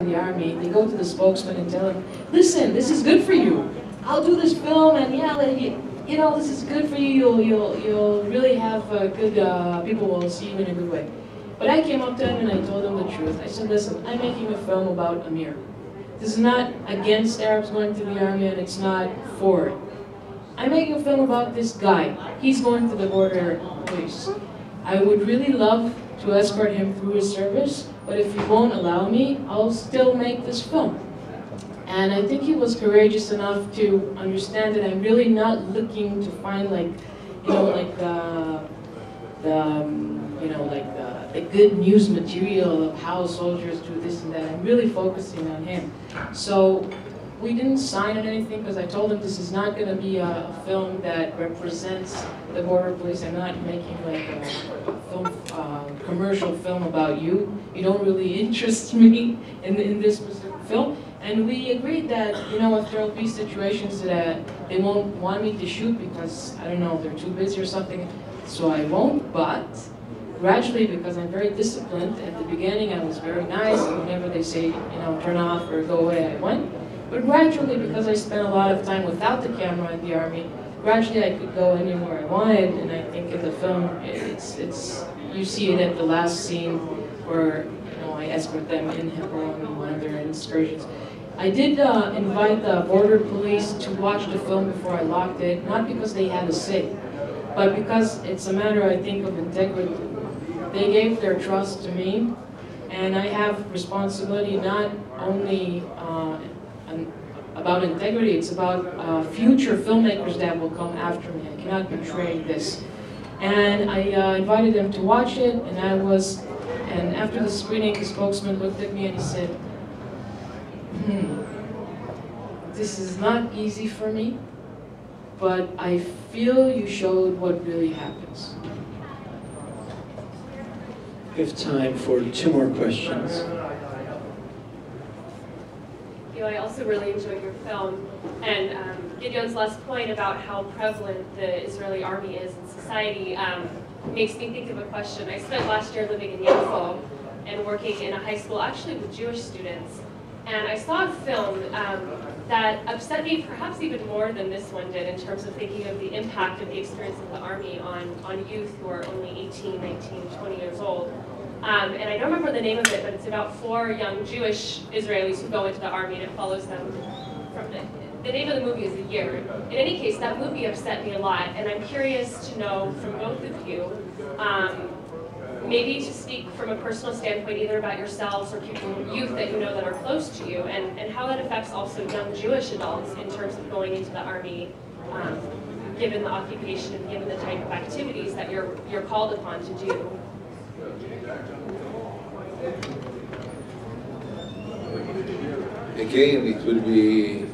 the army, they go to the spokesman and tell him, listen, this is good for you. I'll do this film, and yeah, you know, this is good for you. You'll really have good, people will see you in a good way. But I came up to him and I told him the truth. I said, listen, I'm making a film about Ameer. This is not against Arabs going to the army, and it's not for it. I'm making a film about this guy. He's going to the border police. I would really love to escort him through his service, but if he won't allow me, I'll still make this film. And I think he was courageous enough to understand that I'm really not looking to find like, you know, like the good news material of how soldiers do this and that. I'm really focusing on him. So we didn't sign on anything because I told him this is not going to be a film that represents the border police. I'm not making like a film, commercial film about you. You don't really interest me in this specific film. And we agreed that, you know, if there'll be situations that they won't want me to shoot because, I don't know, they're too busy or something, so I won't, but gradually, because I'm very disciplined, at the beginning I was very nice, and whenever they say, you know, turn off or go away, I went. But gradually, because I spent a lot of time without the camera in the army, gradually I could go anywhere I wanted, and I think in the film, you see it at the last scene where, you know, I escort them in Hebron on one of their excursions. I did invite the border police to watch the film before I locked it, not because they had a say, but because it's a matter, I think, of integrity. They gave their trust to me, and I have responsibility not only about integrity, it's about future filmmakers that will come after me. I cannot betray this. And I invited them to watch it, and after the screening, the spokesman looked at me and he said, this is not easy for me, but I feel you showed what really happens. We have time for 2 more questions. I also really enjoyed your film, and Gideon's last point about how prevalent the Israeli army is in society makes me think of a question. I spent last year living in Yaffo and working in a high school actually with Jewish students, and I saw a film that upset me perhaps even more than this one did in terms of thinking of the impact of the experience of the army on youth who are only 18, 19, 20 years old. And I don't remember the name of it, but it's about 4 young Jewish Israelis who go into the army, and it follows them from the name of the movie is The Year. In any case, that movie upset me a lot, and I'm curious to know from both of you, maybe to speak from a personal standpoint, either about yourselves or people, youth that you know that are close to you, and how that affects also young Jewish adults in terms of going into the army, given the occupation and given the type of activities that you're called upon to do. Again, it will be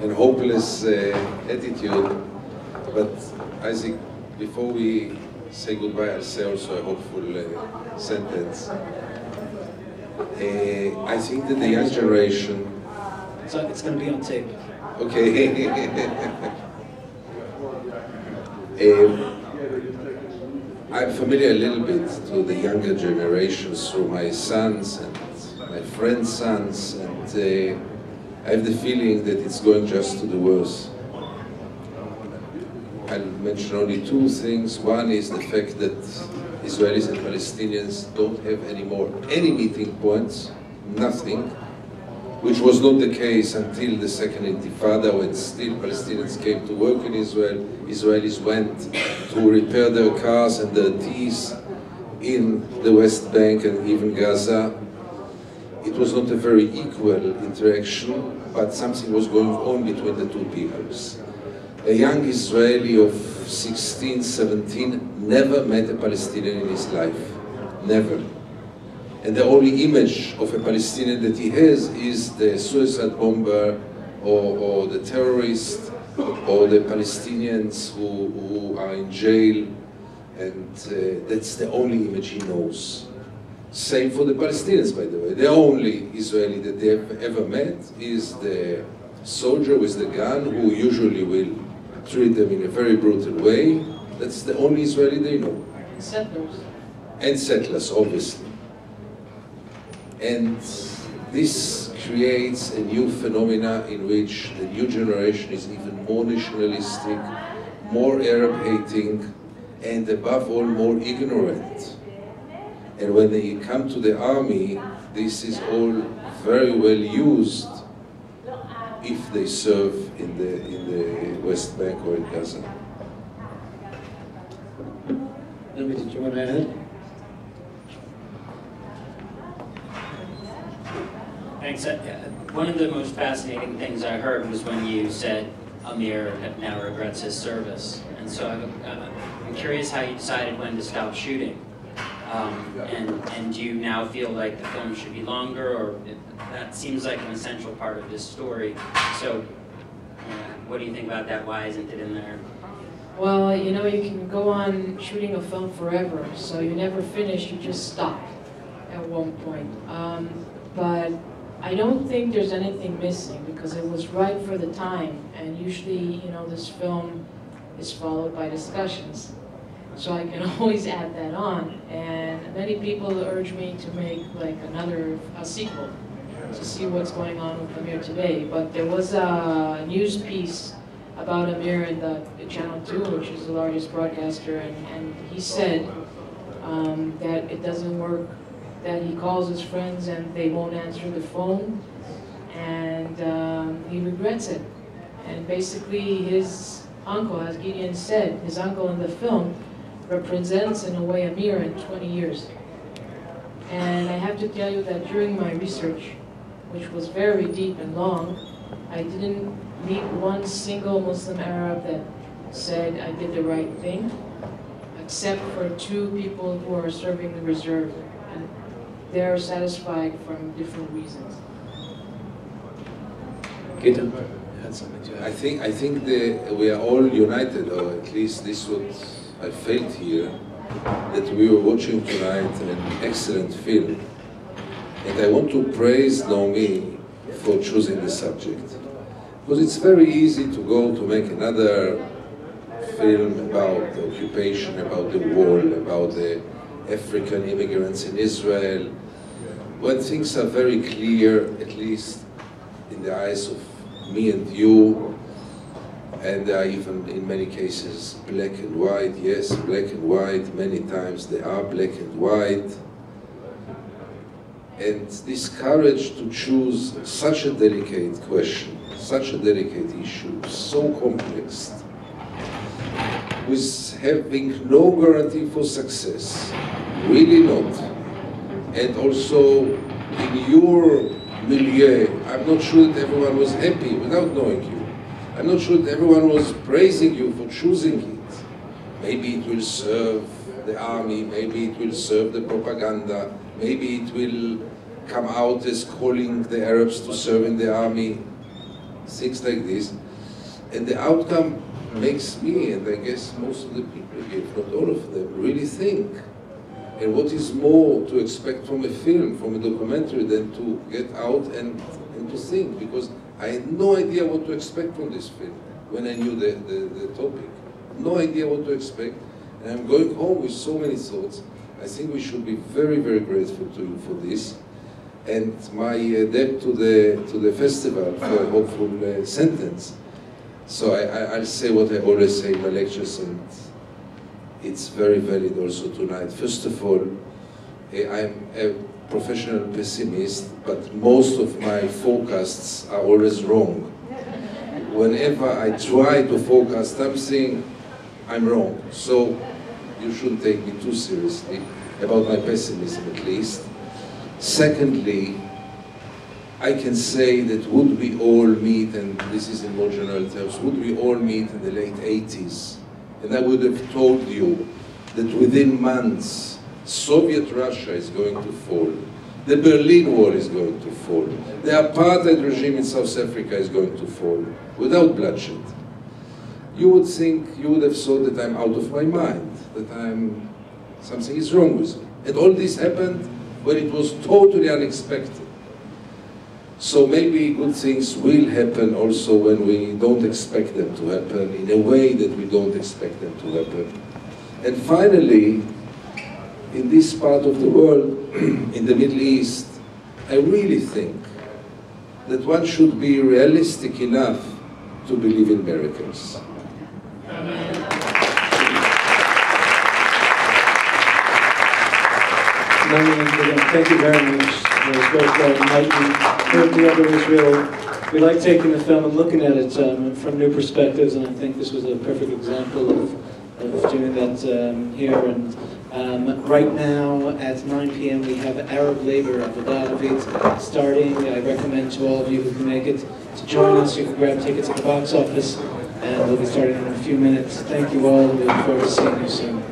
a hopeless attitude, but I think before we say goodbye, I'll say also a hopeful sentence. I think that the young generation... So it's going to be on tape. Okay. I'm familiar a little bit to the younger generations through my sons and my friends' sons, and I have the feeling that it's going just to the worse. I'll mention only 2 things. One is the fact that Israelis and Palestinians don't have anymore any meeting points, nothing, which was not the case until the Second Intifada, when still Palestinians came to work in Israel. Israelis went to repair their cars and their teeth in the West Bank and even Gaza. It was not a very equal interaction, but something was going on between the 2 peoples. A young Israeli of 16, 17 never met a Palestinian in his life, never. And the only image of a Palestinian that he has is the suicide bomber or the terrorist or the Palestinians who are in jail, and that's the only image he knows. Same for the Palestinians, by the way. The only Israeli that they have ever met is the soldier with the gun, who usually will treat them in a very brutal way. That's the only Israeli they know. Settlers. And settlers, obviously. And this creates a new phenomena in which the new generation is even more nationalistic, more Arab-hating, and above all, more ignorant. And when they come to the army, this is all very well used if they serve in the West Bank or in Gaza. Levy, did you want to add? Thanks. One of the most fascinating things I heard was when you said Ameer now regrets his service. And so I'm curious how you decided when to stop shooting. And do you now feel like the film should be longer, or that seems like an essential part of this story? So what do you think about that? Why isn't it in there? Well, you know, you can go on shooting a film forever, so you never finish, you just stop at one point. But I don't think there's anything missing, because it was right for the time, and usually, you know, this film is followed by discussions. So I can always add that on, and many people urge me to make like a sequel to see what's going on with Ameer today. But there was a news piece about Ameer in the Channel 2, which is the largest broadcaster, and he said that it doesn't work, that he calls his friends and they won't answer the phone, and he regrets it. And basically his uncle, as Gideon said, his uncle in the film represents in a way Ameer in 20 years. And I have to tell you that during my research, which was very deep and long, I didn't meet one single Muslim Arab that said I did the right thing, except for 2 people who are serving the reserve, and they're satisfied from different reasons. Gideon had something to add. I think we are all united, or at least this what I felt here, that we were watching tonight an excellent film. And I want to praise Naomi for choosing the subject. Because it's very easy to go to make another film about the occupation, about the war, about the African immigrants in Israel, when things are very clear, at least in the eyes of me and you, and they are even in many cases black and white. Yes, black and white, many times they are black and white. And this courage to choose such a delicate question, such a delicate issue, so complex, with having no guarantee for success, really not. And also in your milieu, I'm not sure that everyone was happy without knowing you. I'm not sure that everyone was praising you for choosing it. Maybe it will serve the army, maybe it will serve the propaganda, maybe it will come out as calling the Arabs to serve in the army, things like this. And the outcome makes me, and I guess most of the people here, if not all of them, really think. And what is more to expect from a film, from a documentary, than to get out and to think? Because I had no idea what to expect from this film when I knew the topic. No idea what to expect. And I'm going home with so many thoughts. I think we should be very, very grateful to you for this. And my debt to the festival for a hopeful sentence. So I'll say what I always say in my lectures, and it's very valid also tonight. First of all, I'm a professional pessimist, but most of my forecasts are always wrong. Whenever I try to forecast something, I'm wrong. So you shouldn't take me too seriously about my pessimism, at least. Secondly, I can say that would we all meet, and this is in more general terms, would we all meet in the late 80s, and I would have told you that within months, Soviet Russia is going to fall, the Berlin Wall is going to fall, the apartheid regime in South Africa is going to fall, without bloodshed. You would think, you would have thought that I'm out of my mind, that something is wrong with me. And all this happened when it was totally unexpected. So maybe good things will happen also when we don't expect them to happen, in a way that we don't expect them to happen. And finally, in this part of the world, in the Middle East, I really think that one should be realistic enough to believe in miracles. Naomi and Gideon, thank you very much. It was great tonight. We heard the other Israel. We like taking the film and looking at it from new perspectives, and I think this was a perfect example of doing that here. And right now at 9 p.m. we have Arab Labor of Levy starting. I recommend to all of you who can make it to join us. You can grab tickets at the box office, and we'll be starting in a few minutes. Thank you all, and we look forward to seeing you soon.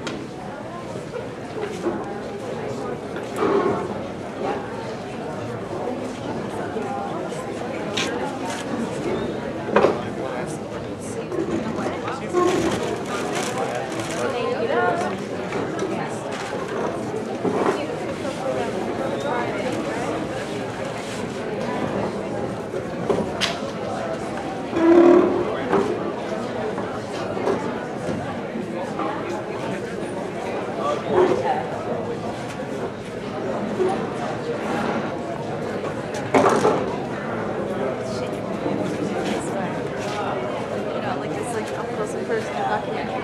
Like it's like up close and personal documentary.